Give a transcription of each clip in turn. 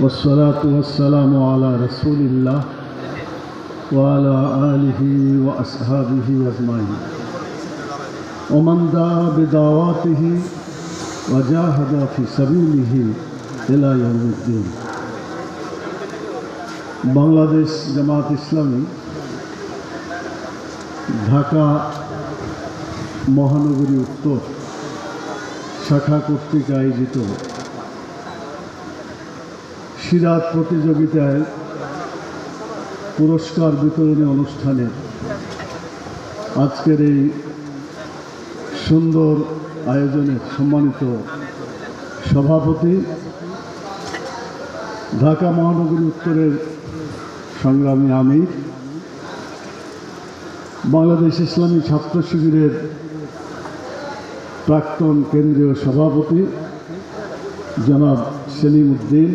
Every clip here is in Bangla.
والصلاة والسلام على رسول الله وعلى آله وأصحابه أجمعين ومن دعا بدعوته وجاهد في سبيله إلى يوم الدين। বাংলাদেশ জামাত ইসলামী ঢাকা মহানগরী উত্তর শাখা কর্তৃক আয়োজিত সিরাত প্রতিযোগিতায় পুরস্কার বিতরণী অনুষ্ঠানে আজকের এই সুন্দর আয়োজনের সম্মানিত সভাপতি, ঢাকা মহানগরী উত্তরের সংগ্রামী আমির, বাংলাদেশ ইসলামী ছাত্র শিবিরের প্রাক্তন কেন্দ্রীয় সভাপতি জনাব সেলিম উদ্দিন,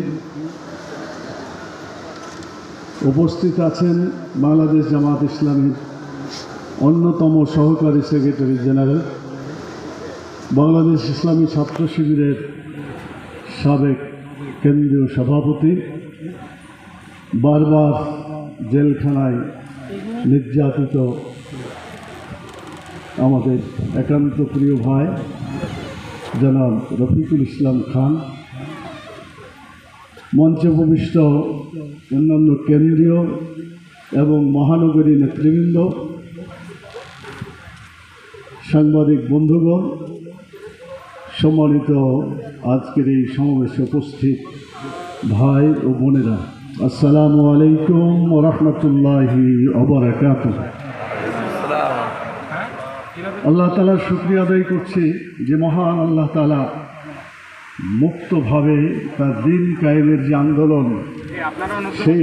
উপস্থিত আছেন বাংলাদেশ জামাত ইসলামীর অন্যতম সহকারী সেক্রেটারি জেনারেল, বাংলাদেশ ইসলামী ছাত্র শিবিরের সাবেক কেন্দ্রীয় সভাপতি, বারবার জেলখানায় নির্যাতিত আমাদের একান্ত প্রিয় ভাই জনাব রফিকুল ইসলাম খান, মঞ্চে উপবিষ্ট অন্যান্য কেন্দ্রীয় এবং মহানগরী নেতৃবৃন্দ, সাংবাদিক বন্ধুগণ, সম্মানিত আজকের এই সমাবেশে উপস্থিত ভাই ও বোনেরা, আসসালামু আলাইকুম ওয়া রাহমাতুল্লাহি ওয়া বারাকাতুহু। আল্লাহ তাআলার শুকরিয়া আদায় করছি যে মহান আল্লাহ তাআলা মুক্তভাবে তার দ্বীন কায়েমের যে আন্দোলন, সেই